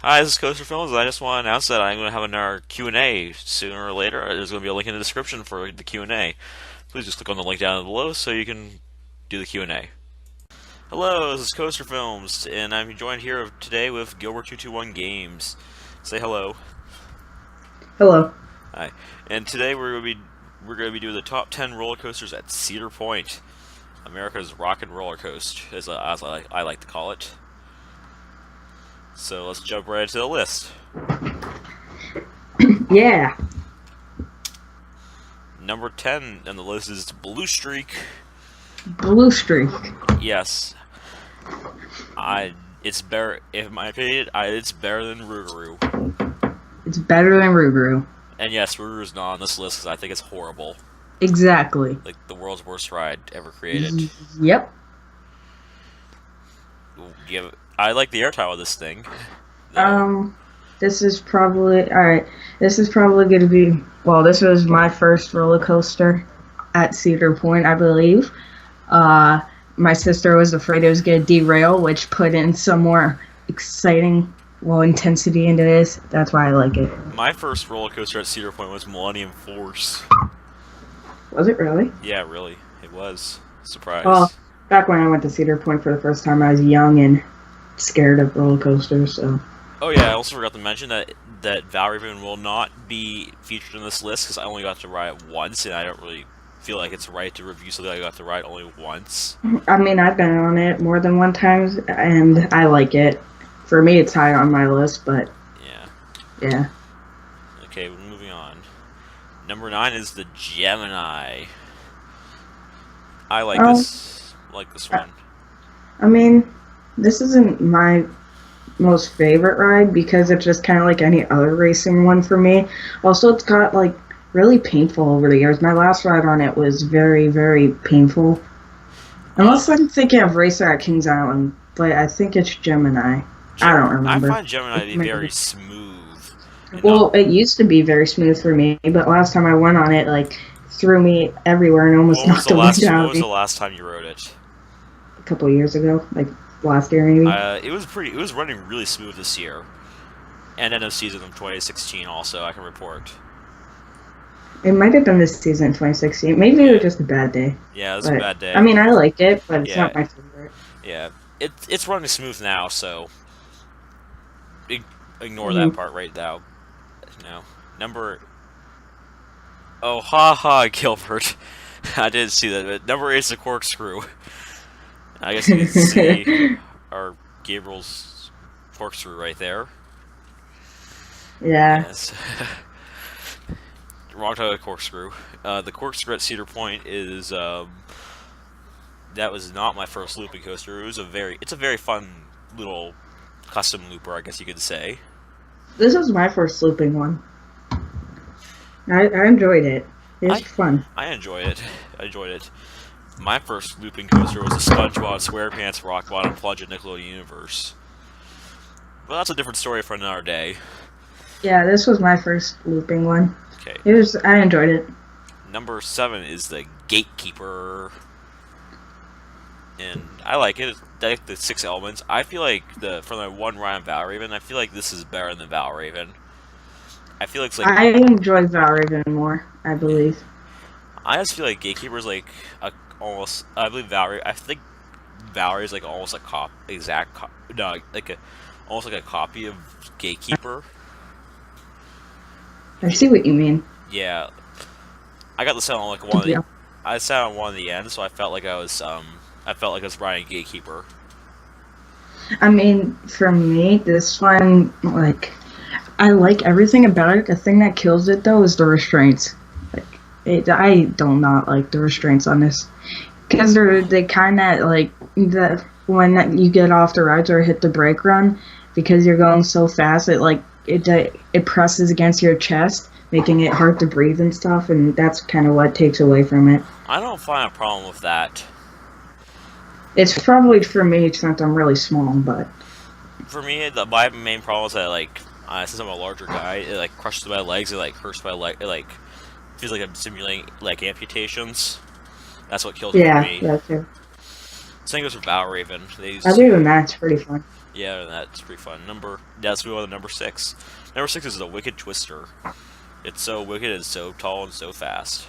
Hi, this is Coaster Films. I just want to announce that I'm going to have another Q&A sooner or later. There's going to be a link in the description for the Q&A. Please just click on the link down below so you can do the Q&A. Hello, this is Coaster Films, and I'm joined here today with Gilbert221 Games. Say hello. Hello. Hi. And today we're going to be doing the top 10 roller coasters at Cedar Point, America's rock and roller coast, as I like to call it. So let's jump right into the list. Yeah. Number 10 on the list is Blue Streak. Blue Streak. Yes, it's better. In my opinion, it's better than Rougarou. It's better than Rougarou. And yes, Rougarou's not on this list because I think it's horrible. Exactly. Like the world's worst ride ever created. Yep. I like the air tile of this thing. This is probably alright. This is probably going to be this was my first roller coaster at Cedar Point, I believe. My sister was afraid it was going to derail, which put in some more exciting, intensity into this. That's why I like it. My first roller coaster at Cedar Point was Audion Force. Was it really? Yeah, really, it was. Surprise. Well, back when I went to Cedar Point for the first time, I was young and scared of roller coasters, so. Oh yeah, I also forgot to mention that Valraven will not be featured in this list because I only got to ride it once, and I don't really feel like it's right to review something I got to ride only once. I mean, I've been on it more than one time, and I like it. For me, it's high on my list, but yeah. Okay, moving on. Number 9 is the Gemini. I like this. One. I mean, this isn't my most favorite ride because it's just kind of like any other racing one for me. Also, it's got really painful over the years. My last ride on it was very, very painful. Unless I'm thinking of Racer at Kings Island, but I think it's Gemini. I don't remember. I find Gemini to be very smooth. Well, it used to be very smooth for me, but last time I went on it, threw me everywhere and almost knocked the wind out of me. What was the last time you rode it? A couple of years ago, last year maybe. It was running really smooth this year, and end of season of 2016. Also, I can report. It might have been this season, 2016. Maybe it was just a bad day. Yeah, it was a bad day. I mean, I like it, but it's not my favorite. Yeah, it's running smooth now, so ignore that part right now. No. Oh, haha, Gilbert. I didn't see that, but number 8 is the corkscrew. I guess you can see our Gabriels corkscrew right there. Yeah. Yes. Wrong type of corkscrew. The corkscrew at Cedar Point is that was not my first looping coaster. It's a very fun little custom looper, I guess you could say. This was my first looping one. I enjoyed it. It was fun. I enjoyed it. My first looping coaster was the SpongeBob SquarePants Rock Bottom Plunge at Nickelodeon Universe. Well, that's a different story for another day. Yeah, this was my first looping one. Okay. I enjoyed it. Number 7 is the Gatekeeper. And I like it. I like the 6 elements. I feel like from the one ride on Valraven, I feel like this is better than Valraven. I feel like it's I enjoy Valraven more, I believe. I just feel like Gatekeeper is almost. I believe Valraven. I think Valraven is almost a almost like a copy of Gatekeeper. I see what you mean. Yeah, I got the set on I sat on one of the ends, so I felt like I was riding Gatekeeper. I mean, for me, this one, I like everything about it. The thing that kills it, though, is the restraints. I do not like the restraints on this. Because they kind of, when you get off the rides or hit the brake run, because you're going so fast, it presses against your chest, making it hard to breathe and stuff, and that's kind of what takes away from it. I don't find a problem with that. It's probably for me since I'm really small, but for me, my main problem is that since I'm a larger guy, it crushes my legs, it hurts my leg, it feels like I'm simulating amputations. That's what kills me. Yeah, that too. Same goes for Valraven. Other than that, it's pretty fun. Yeah, that's pretty fun. Let's move on to number 6. Number 6 is the Wicked Twister. It's so wicked and so tall and so fast.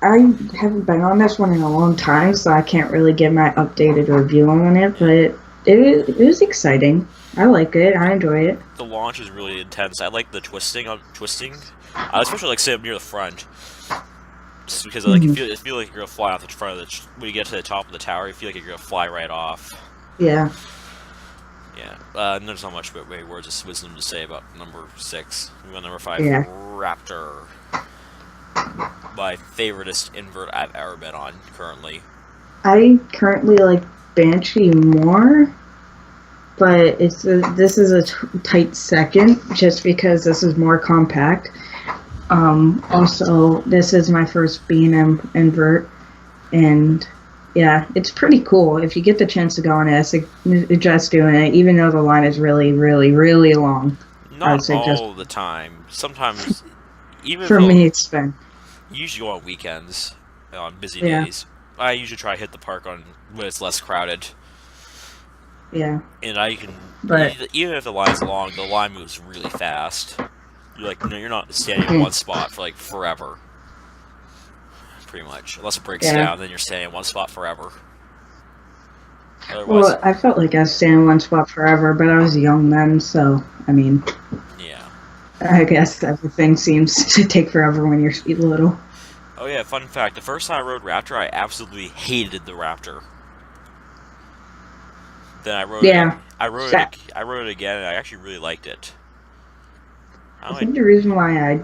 I haven't been on this one in a long time, so I can't really give my updated review on it, Yeah. but it was exciting. I like it. I enjoy it. The launch is really intense. I like the twisting. I especially like sitting near the front, just because like Hmm. you feel like you're gonna fly off the front of the when you get to the top of the tower. You feel like you're gonna fly right off. Yeah. Yeah. There's not much but words of wisdom to say about number 6. We got number 5, Yeah. Raptor. My favoriteest invert I've ever been on currently. I currently like Banshee more, but this is a tight second just because this is more compact. Also, this is my first B&M invert, and yeah, it's pretty cool. If you get the chance to go on it, I suggest doing it, even though the line is really, really, really long. I would Not suggest all the time. Sometimes, even if for me, it's been you usually go on weekends, on busy yeah, days. I usually try to hit the park on when it's less crowded, yeah. and I can But even if the line's long, the line moves really fast. You're not standing in mm, one spot for like forever, pretty much. Unless it breaks yeah. down, then you're standing in one spot forever. Otherwise, Well, I felt like I was staying in one spot forever, but I was young then, so I mean, yeah. I guess everything seems to take forever when you're little. Oh yeah, fun fact: the first time I rode Raptor, I absolutely hated the Raptor. Then I rode it. Yeah, that, I rode it again, and I actually really liked it. I I like. think the reason why I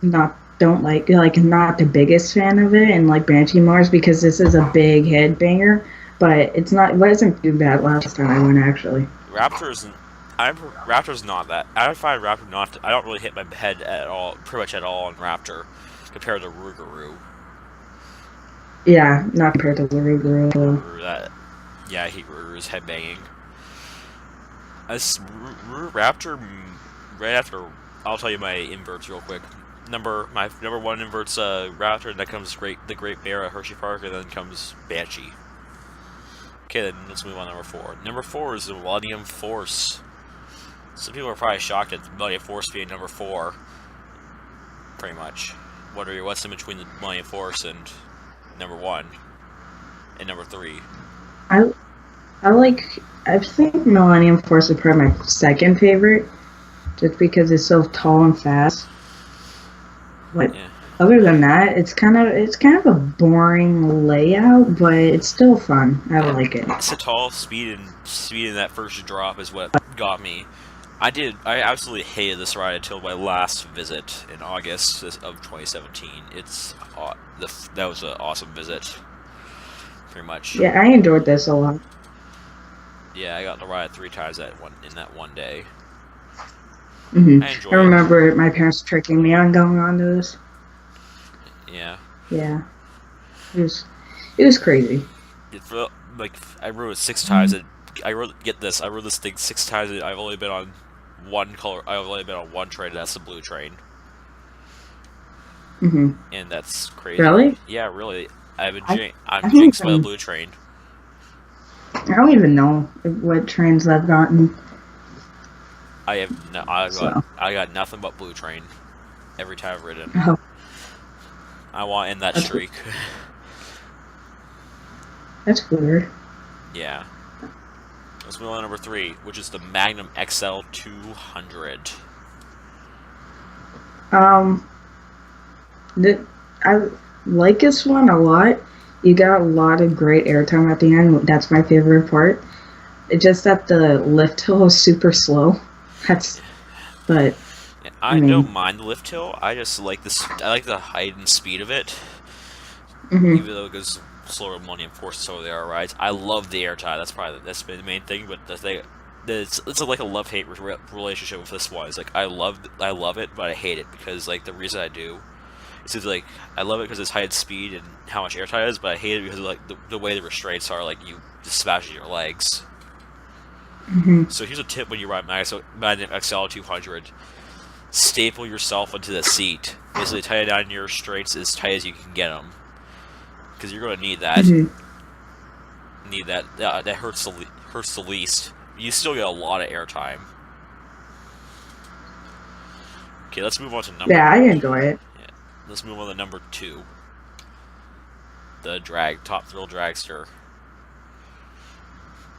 not don't like not the biggest fan of it and like Banshee more is because this is a big headbanger, but it wasn't too bad last time I went actually. Raptor's Raptor's not that. I find Raptor not. I don't really hit my head at all, pretty much at all on Raptor, compared to Rougarou. Yeah, not compared to Laruguru. That, yeah, I hate Rougarou's headbanging. As Raptor, right after, I'll tell you my inverts real quick. My number 1 inverts Raptor, and then comes the Great Bear at Hershey Park, and then comes Banshee. Okay, then let's move on to number 4. Number 4 is the Audion Force. Some people are probably shocked at the Audion Force being number 4. Pretty much. What's in between the Audion Force and number 1 and number 3? I I like. I think Millennium Force is probably my second favorite, just because it's so tall and fast. But Yeah. other than that, it's kind of a boring layout, but it's still fun. I Yeah. like it. It's the tall speed in that first drop is what got me. I absolutely hated this ride until my last visit in August of 2017. That was an awesome visit, pretty much. Yeah, I enjoyed this a lot. Yeah, I got to ride 3 times in that one day. I I enjoyed it. remember my parents tricking me on going on to this. Yeah, Yeah, it was crazy. it felt like I rode it 6 times, and I rode this thing 6 times, and I've only been on one color. I've only been on one train. And that's the blue train, Hmm. and that's crazy. Really? Yeah, really. I I'm I don't jinxed by the even blue train. I don't even know what trains I've gotten. I have no, So I got nothing but blue train every time I've ridden. oh, I want to end that that's streak. that's weird. Yeah. Let's move on to number 3, which is the Magnum XL 200. Um, I like this one a lot. You got a lot of great airtime at the end. That's my favorite part. It's just that the lift hill is super slow. That's, but Yeah, I I don't mean, mind the lift hill. I just like this. I like the height and speed of it, hmm even though it goes slower than Audion Force. So they are rides. I love the air tie. That's been the main thing. But the thing, it's like a love hate relationship with this one. It's like I love it, but I hate it because like the reason I do is because, like I love it because it's height and speed and how much air tie is, but I hate it because like the way the restraints are. Like you just smash your legs. hmm So here's a tip when you ride Magnum XL 200. Staple yourself into the seat. Basically, tie down your restraints as tight as you can get them, because you're going to need that. hmm Need that. That hurts the least. You still get a lot of airtime. Okay, let's move on to number. Yeah, I enjoy it. Yeah, let's move on to number 2. The Top Thrill Dragster.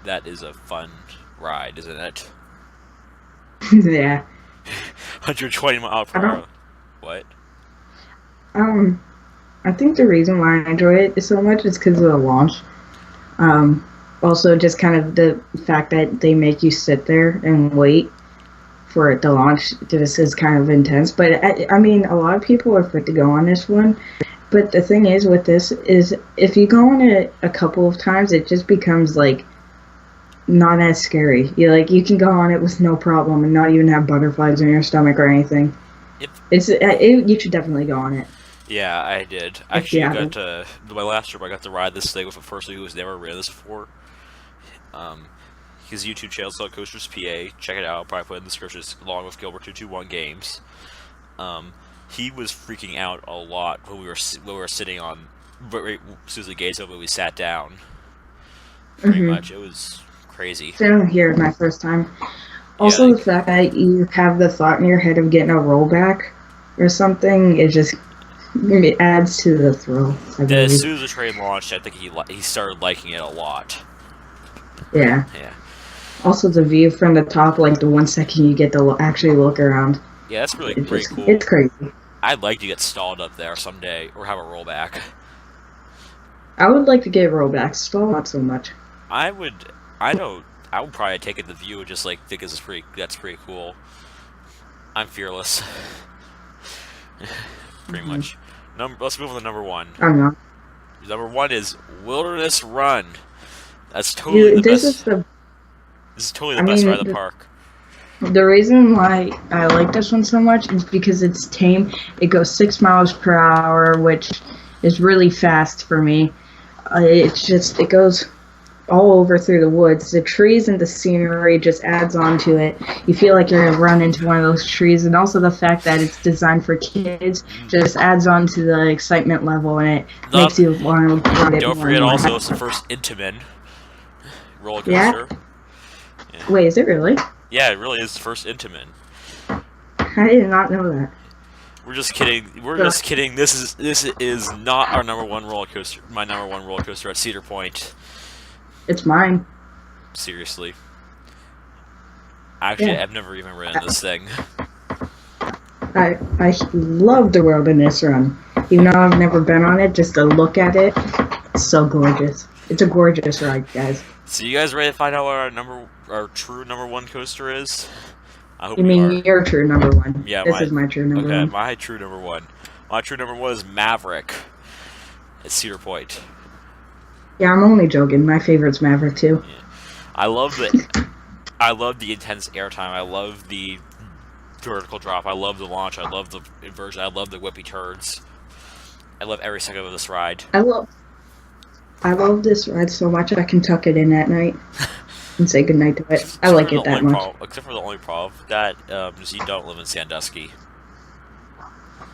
That is a fun ride, isn't it? Yeah. 120 mile per hour. What? I think the reason why I enjoy it so much is because of the launch. Also, just kind of the fact that they make you sit there and wait for it to launch. This is kind of intense. But, I mean, a lot of people are fit to go on this one. But the thing is with this is if you go on it a couple of times, it just becomes, like, not as scary. You can go on it with no problem and not even have butterflies in your stomach or anything. You should definitely go on it. Yeah, I did. Actually, my last trip, I got to ride this thing with a person who has never ridden this before. His YouTube channel is called Coasters PA. Check it out. I'll probably put it in the description along with Gilbert221 Games. He was freaking out a lot when we were sitting on, right as soon as the gates opened, we sat down. Pretty much, it was crazy. Sitting here my first time. Also, the fact that you have the thought in your head of getting a rollback or something, it adds to the thrill. As soon as the train launched, I think he started liking it a lot. Yeah. Yeah. Also, the view from the top, like the 1 second you get to actually look around. Yeah, that's pretty cool. It's crazy. I'd like to get stalled up there someday, or have a rollback. I would like to get rollbacks, stall not so much. I would probably take it the view and just think that's pretty cool. I'm fearless. Pretty much. Let's move on to number 1. I'm not. Number 1 is Wilderness Run. That's totally the best. This is totally the best ride of the park. The reason why I like this one so much is because it's tame. It goes 6 miles per hour, which is really fast for me. It goes all over through the woods. The trees and the scenery just adds on to it. You feel like you're gonna run into one of those trees, and also the fact that it's designed for kids just adds on to the excitement level, and it makes you want to run it. Don't forget also it's the first Intamin roller coaster. Yeah. Wait, is it really? Yeah, it really is the first Intamin. I did not know that. We're just kidding. We're just kidding. This is not our number 1 roller coaster. My number 1 roller coaster at Cedar Point. It's mine. Seriously. Actually, I've never even ridden this thing. I love the Wilderness Run. Even though I've never been on it, just to look at it, it's so gorgeous. It's a gorgeous ride, guys. So you guys ready to find out what our true number 1 coaster is? I hope you mean your true number 1? Yeah, this is my true number 1. Okay, my true number 1. My true number 1 is Maverick at Cedar Point. Yeah, I'm only joking. My favorite's Maverick too. Yeah. I love the intense airtime. I love the vertical drop. I love the launch. I love the inversion. I love the whippy turds. I love every second of this ride. I love this ride so much I can tuck it in at night and say goodnight to it. I like it that much. Except for the only problem that is you don't live in Sandusky.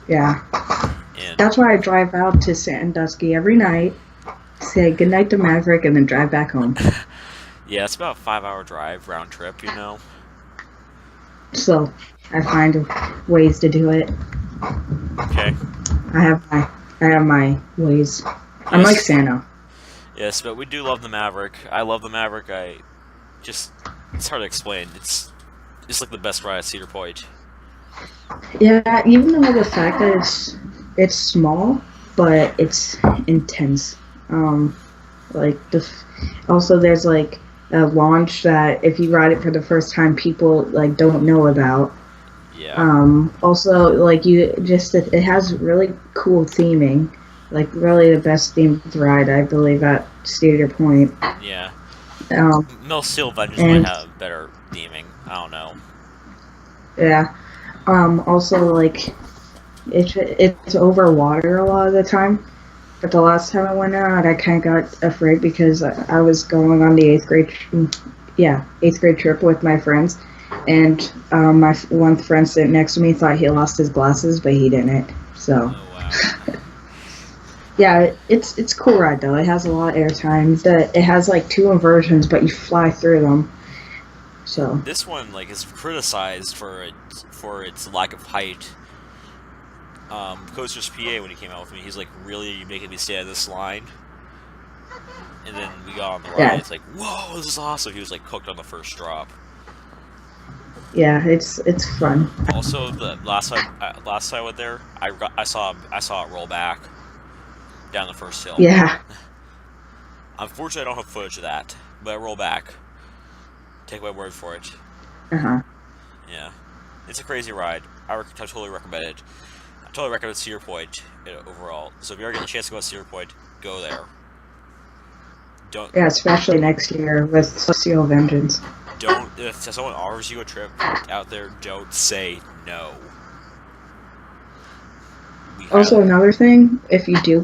Yeah. That's why I drive out to Sandusky every night, say goodnight to Maverick, and then drive back home. Yeah, it's about a 5-hour drive round trip, you know. So I find ways to do it. Okay. I have my ways. Yes. I'm like Santa. Yes, but we do love the Maverick. I love the Maverick. It's hard to explain. It's like the best ride at Cedar Point. Yeah, even though the fact that it's small, but it's intense. Also there's like a launch that if you ride it for the first time, people like don't know about. Yeah. Also, like it has really cool theming. Like really the best themed ride, I believe, at Cedar Point. Yeah. Mill Steel Avengers might have better theming. I don't know. Yeah. Also, like, it's over water a lot of the time. But the last time I went out, I kind of got afraid because I was going on the 8th grade trip with my friends. And my one friend sitting next to me thought he lost his glasses, but he didn't. So. Oh, wow. Yeah, it's cool ride though. It has a lot of airtime. It has like two inversions, but you fly through them. So This one like is criticized for its lack of height. Coaster's PA when he came out with me, he's like, "Really, making me stay on this line?" And then we got on the ride. yeah, It's like, "Whoa, this is awesome!" He was like cooked on the first drop. yeah, it's fun. Also, the last time I went there, I saw it roll back down the first hill. Yeah, Unfortunately, I don't have footage of that, but roll back. Take my word for it. uh-huh. Yeah, it's a crazy ride. I totally recommend it. I totally recommend Cedar Point overall. So if you ever get a chance to go to Cedar Point, go there. Don't Yeah, especially next year with Steel Vengeance. don't if someone offers you a trip out there, don't say no. We Also, highly another thing, if you do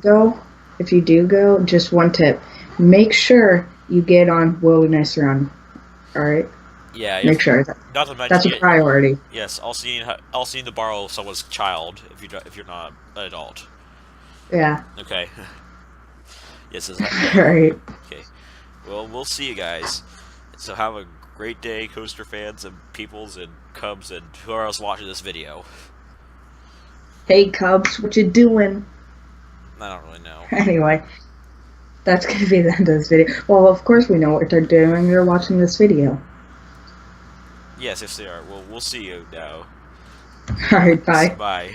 go, just one tip: make sure you get on Wilderness Run. All right, yeah. make sure Not to mention that's a priority. yes, also need to borrow someone's child if you're not an adult. Yeah. Okay. Yes. All right. Okay. Well, we'll see you guys. So have a great day, coaster fans and peoples and cubs and whoever else watching this video. Hey Cubs, what you doing? I don't really know. Anyway, that's gonna be the end of this video. Well, of course we know what they're doing. They're watching this video. Yes, they are. Well, we'll see you now. All right. Bye. Bye.